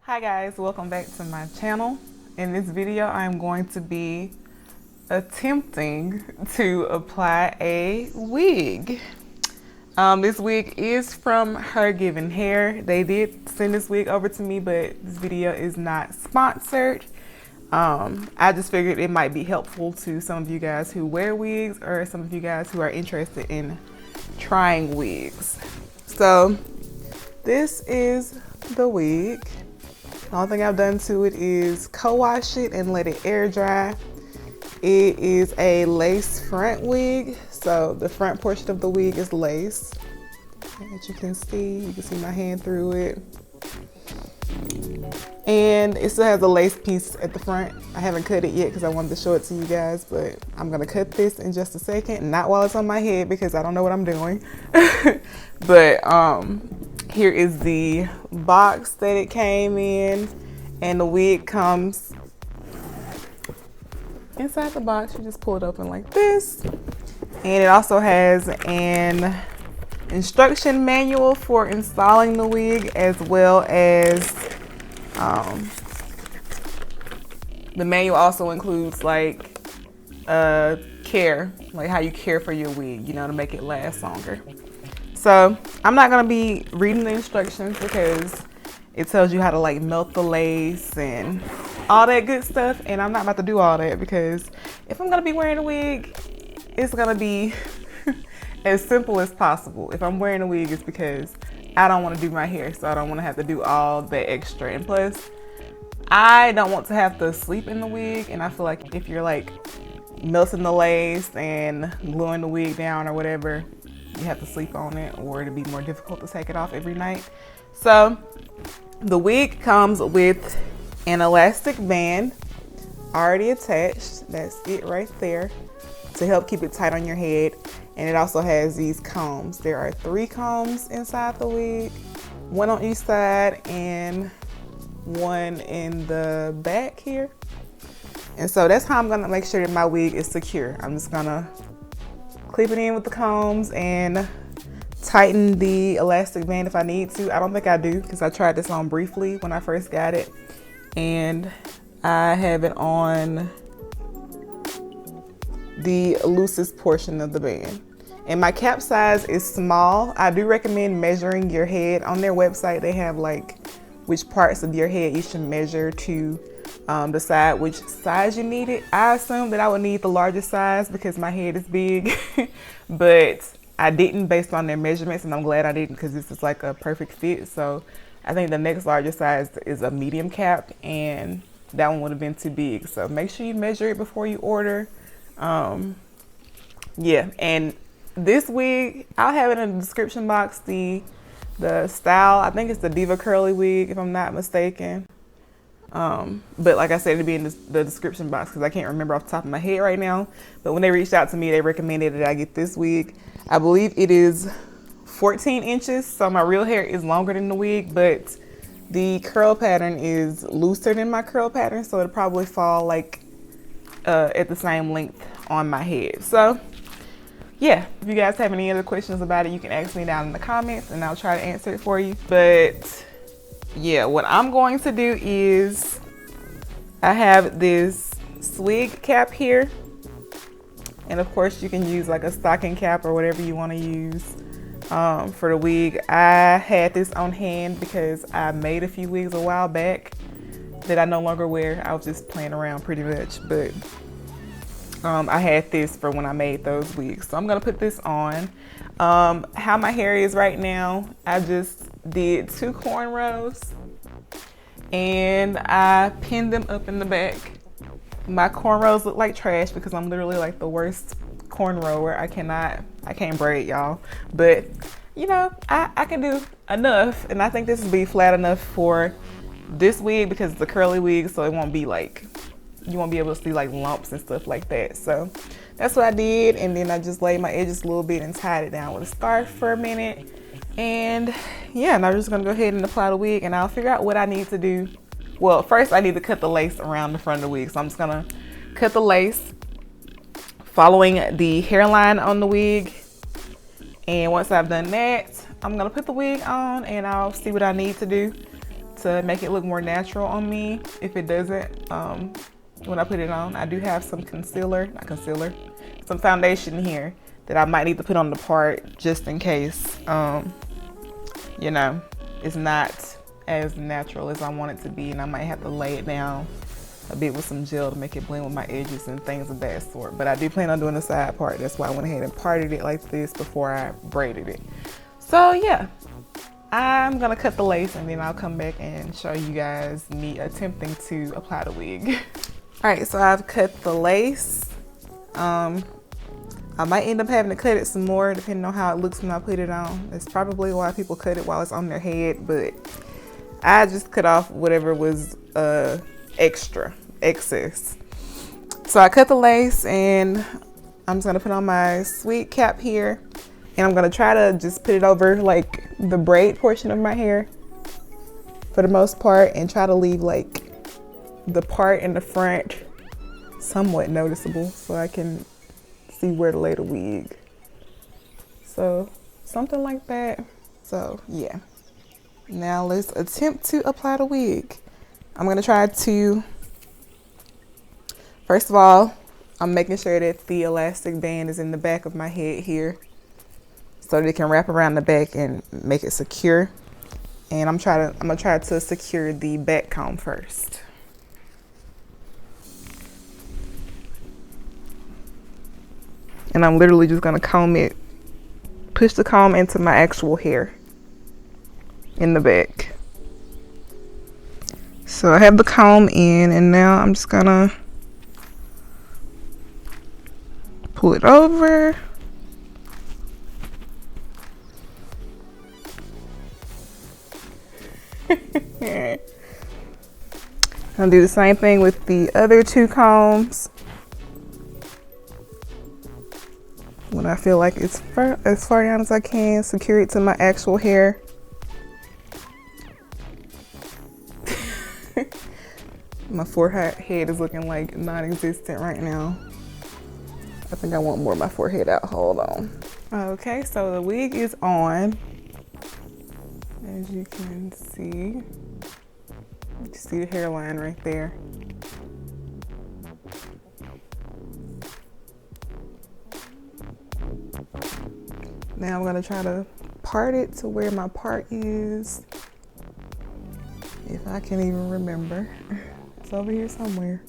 Hi guys, welcome back to my channel. In this video, I'm going to be attempting to apply a wig. This wig is from HerGivenHair. They did send this wig over to me, but this video is not sponsored. I just figured it might be helpful to some of you guys who wear wigs or some of you guys who are interested in trying wigs. So this is the wig. The only thing I've done to it is co-wash it and let it air dry. It is a lace front wig, so the front portion of the wig is lace. As you can see my hand through it. And it still has a lace piece at the front. I haven't cut it yet because I wanted to show it to you guys, but I'm gonna cut this in just a second. Not while it's on my head because I don't know what I'm doing. But here is the box that it came in, and the wig comes inside the box. You just pull it open like this, and it also has an instruction manual for installing the wig, as well as the manual also includes like care, like how you care for your wig, you know, to make it last longer. So I'm not gonna be reading the instructions because it tells you how to like melt the lace and all that good stuff, and I'm not about to do all that because if I'm gonna be wearing a wig, it's gonna be as simple as possible. If I'm wearing a wig, it's because I don't want to do my hair, so I don't want to have to do all that extra. And plus, I don't want to have to sleep in the wig, and I feel like if you're like melting the lace and gluing the wig down or whatever, you have to sleep on it, or it'd be more difficult to take it off every night. So the wig comes with an elastic band already attached. That's it right there to help keep it tight on your head. And it also has these combs. There are 3 combs inside the wig, 1 on each side and 1 in the back here. And so that's how I'm gonna make sure that my wig is secure. I'm just gonna clip it in with the combs and tighten the elastic band if I need to. I don't think I do because I tried this on briefly when I first got it, and I have it on the loosest portion of the band. And my cap size is small. I do recommend measuring your head. On their website, they have like which parts of your head you should measure to decide which size you need it. I assumed that I would need the largest size because my head is big, but I didn't based on their measurements, and I'm glad I didn't because this is like a perfect fit. So I think the next largest size is a medium cap, and that one would have been too big. So make sure you measure it before you order. Yeah, and this wig, I'll have it in the description box, the style. I think it's the Diva curly wig if I'm not mistaken. But like I said, it'll be in the description box because I can't remember off the top of my head right now. But when they reached out to me, they recommended that I get this wig. I believe it is 14 inches, so my real hair is longer than the wig, but the curl pattern is looser than my curl pattern, so it'll probably fall like at the same length on my head. So yeah, if you guys have any other questions about it, you can ask me down in the comments and I'll try to answer it for you. But yeah, what I'm going to do is I have this swig cap here, and of course you can use like a stocking cap or whatever you want to use for the wig. I had this on hand because I made a few wigs a while back that I no longer wear. I was just playing around pretty much, but I had this for when I made those wigs. So I'm gonna put this on. How my hair is right now, I just did 2 cornrows and I pinned them up in the back. My cornrows look like trash because I'm literally like the worst cornrower. I can't braid, y'all, but you know, I can do enough, and I think this will be flat enough for this wig because it's a curly wig, so it won't be like, you won't be able to see like lumps and stuff like that. So that's what I did, and then I just laid my edges a little bit and tied it down with a scarf for a minute. And yeah, now I'm just gonna go ahead and apply the wig, and I'll figure out what I need to do. Well, first I need to cut the lace around the front of the wig, so I'm just gonna cut the lace following the hairline on the wig. And once I've done that, I'm gonna put the wig on and I'll see what I need to do. to make it look more natural on me if it doesn't. When I put it on, I do have some some foundation here that I might need to put on the part just in case, you know, it's not as natural as I want it to be, and I might have to lay it down a bit with some gel to make it blend with my edges and things of that sort. But I do plan on doing the side part. That's why I went ahead and parted it like this before I braided it. So yeah, I'm gonna cut the lace and then I'll come back and show you guys me attempting to apply the wig. All right, so I've cut the lace. I might end up having to cut it some more depending on how it looks when I put it on. That's probably why people cut it while it's on their head, but I just cut off whatever was excess. So I cut the lace and I'm just gonna put on my sweet cap here, and I'm gonna try to just put it over like the braid portion of my hair for the most part, and try to leave like the part in the front somewhat noticeable so I can see where to lay the wig. So something like that. So yeah, now let's attempt to apply the wig. I'm gonna try to, first of all, I'm making sure that the elastic band is in the back of my head here so that it can wrap around the back and make it secure. And I'm gonna try to secure the back comb first. And I'm literally just gonna comb it, push the comb into my actual hair in the back. So I have the comb in, and now I'm just gonna pull it over. I'll do the same thing with the other two combs. When I feel like it's as far down as I can, secure it to my actual hair. My forehead is looking like non-existent right now. I think I want more of my forehead out. Hold on. Okay, so the wig is on. As you can see, you see the hairline right there. Now I'm gonna try to part it to where my part is. If I can even remember. It's over here somewhere.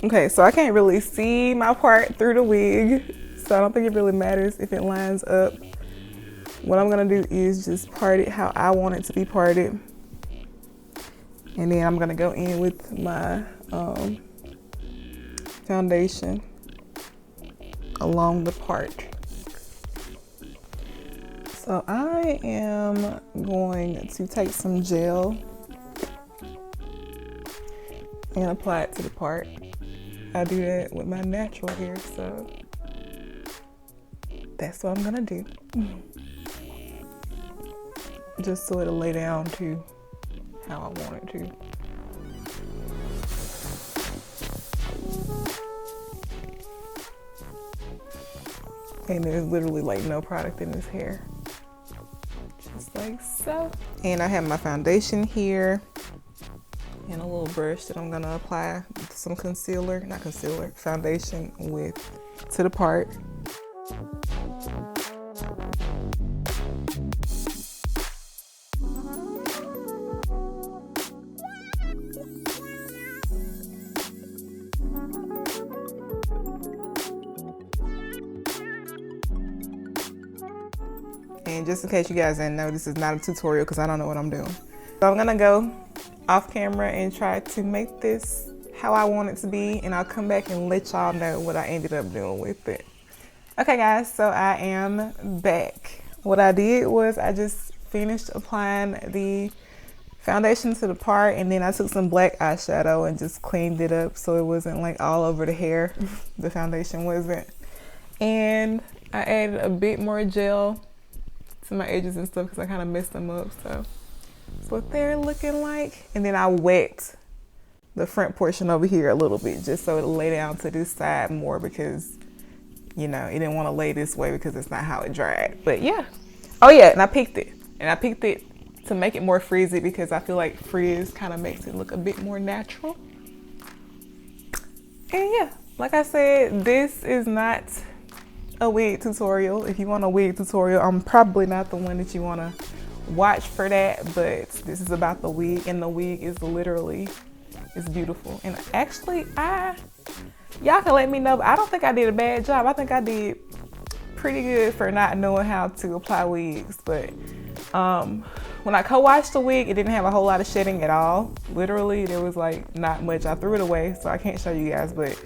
Okay, so I can't really see my part through the wig, so I don't think it really matters if it lines up. What I'm gonna do is just part it how I want it to be parted. And then I'm gonna go in with my foundation along the part. So I am going to take some gel and apply it to the part. I do that with my natural hair, so that's what I'm gonna do. Just so it'll lay down to how I want it to. And there's literally like no product in this hair. Just like so. And I have my foundation here and a little brush that I'm gonna apply some foundation with to the part. And just in case you guys didn't know, this is not a tutorial because I don't know what I'm doing. So I'm gonna go off camera and try to make this how I want it to be, and I'll come back and let y'all know what I ended up doing with it. Okay guys, so I am back. What I did was I just finished applying the foundation to the part, and then I took some black eyeshadow and just cleaned it up so it wasn't like all over the hair. The foundation wasn't. And I added a bit more gel to my edges and stuff because I kind of messed them up. So that's what they're looking like. And then I wet the front portion over here a little bit just so it'll lay down to this side more because, you know, it didn't want to lay this way because it's not how it dried. But yeah. Oh yeah, and I picked it. And I picked it to make it more frizzy, because I feel like frizz kind of makes it look a bit more natural. And yeah, like I said, this is not a wig tutorial. If you want a wig tutorial, I'm probably not the one that you want to watch for that, but this is about the wig, and the wig is literally, it's beautiful. And actually, y'all can let me know, but I don't think I did a bad job. I think I did pretty good for not knowing how to apply wigs. But when I co-washed the wig, it didn't have a whole lot of shedding at all. Literally, there was like not much. I threw it away, so I can't show you guys, but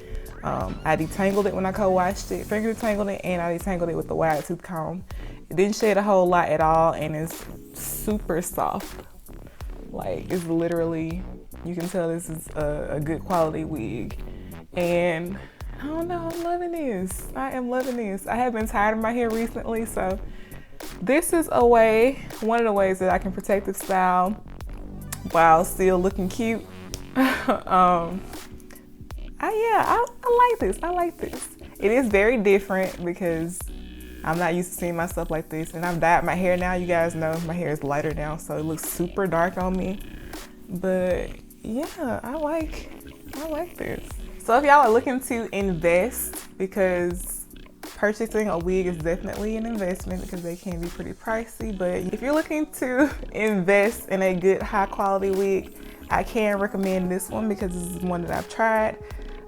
I detangled it when I co-washed it, finger detangled it, and I detangled it with the wide tooth comb. It didn't shed a whole lot at all, and it's super soft. Like, it's literally, you can tell this is a good quality wig. And I don't know, I'm loving this. I am loving this. I have been tired of my hair recently, so this is a way, one of the ways that I can protect the style while still looking cute. I like this. I like this. It is very different because I'm not used to seeing myself like this, and I've dyed my hair now. You guys know my hair is lighter now, so it looks super dark on me. But yeah, I like this. So if y'all are looking to invest, because purchasing a wig is definitely an investment because they can be pretty pricey, but if you're looking to invest in a good high quality wig, I can recommend this one because this is one that I've tried.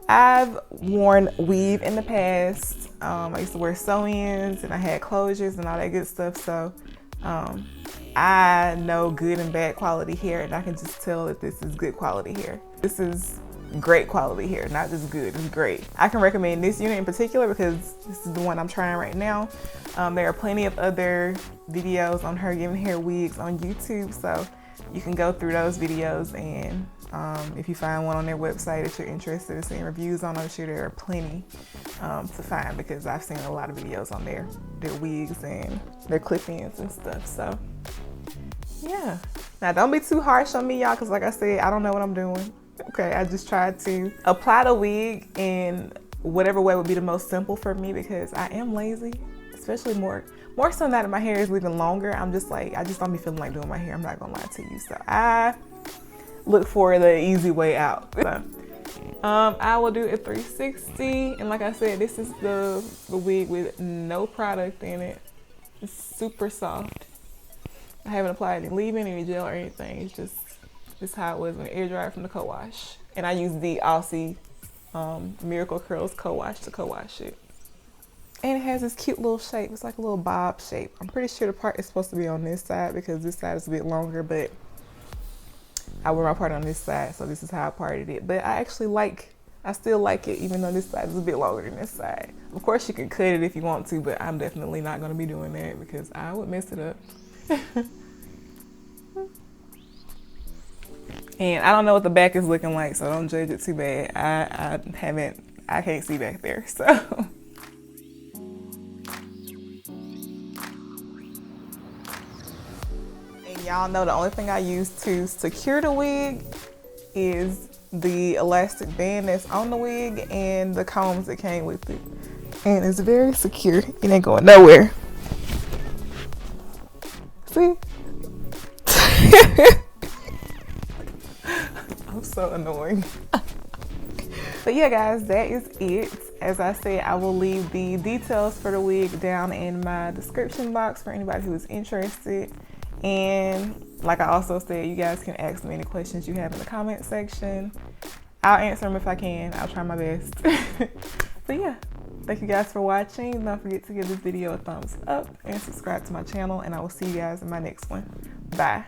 I've worn weave in the past. I used to wear sew-ins, and I had closures and all that good stuff. So I know good and bad quality hair, and I can just tell that this is good quality hair. This is great quality hair, not just good, it's great. I can recommend this unit in particular because this is the one I'm trying right now. There are plenty of other videos on HerGivenHair wigs on YouTube, so you can go through those videos, and if you find one on their website that you're interested in seeing reviews on, I'm sure there are plenty to find because I've seen a lot of videos on their wigs and their clip-ins and stuff. So yeah, now don't be too harsh on me, y'all, because like I said, I don't know what I'm doing. Okay, I just tried to apply the wig in whatever way would be the most simple for me because I am lazy, especially more so now that my hair is leaving longer. I'm just like, I just don't be feeling like doing my hair. I'm not gonna lie to you. So I look for the easy way out. So, I will do a 360, and like I said, this is the wig with no product in it. It's super soft. I haven't applied any leave-in, any gel, or anything. It's just this how it was when air dried from the co-wash. And I use the Aussie Miracle Curls co-wash to co-wash it. And it has this cute little shape. It's like a little bob shape. I'm pretty sure the part is supposed to be on this side because this side is a bit longer, but I wear my part on this side, so this is how I parted it. But I still like it, even though this side is a bit longer than this side. Of course, you can cut it if you want to, but I'm definitely not going to be doing that because I would mess it up. And I don't know what the back is looking like, so don't judge it too bad. I can't see back there, so. And y'all know the only thing I use to secure the wig is the elastic band that's on the wig and the combs that came with it. And it's very secure. It ain't going nowhere. See? I'm so annoying. But yeah, guys, that is it. As I said, I will leave the details for the wig down in my description box for anybody who is interested. And like I also said, you guys can ask me any questions you have in the comment section. I'll answer them if I can. I'll try my best. But yeah, thank you guys for watching. Don't forget to give this video a thumbs up and subscribe to my channel, and I will see you guys in my next one. Bye.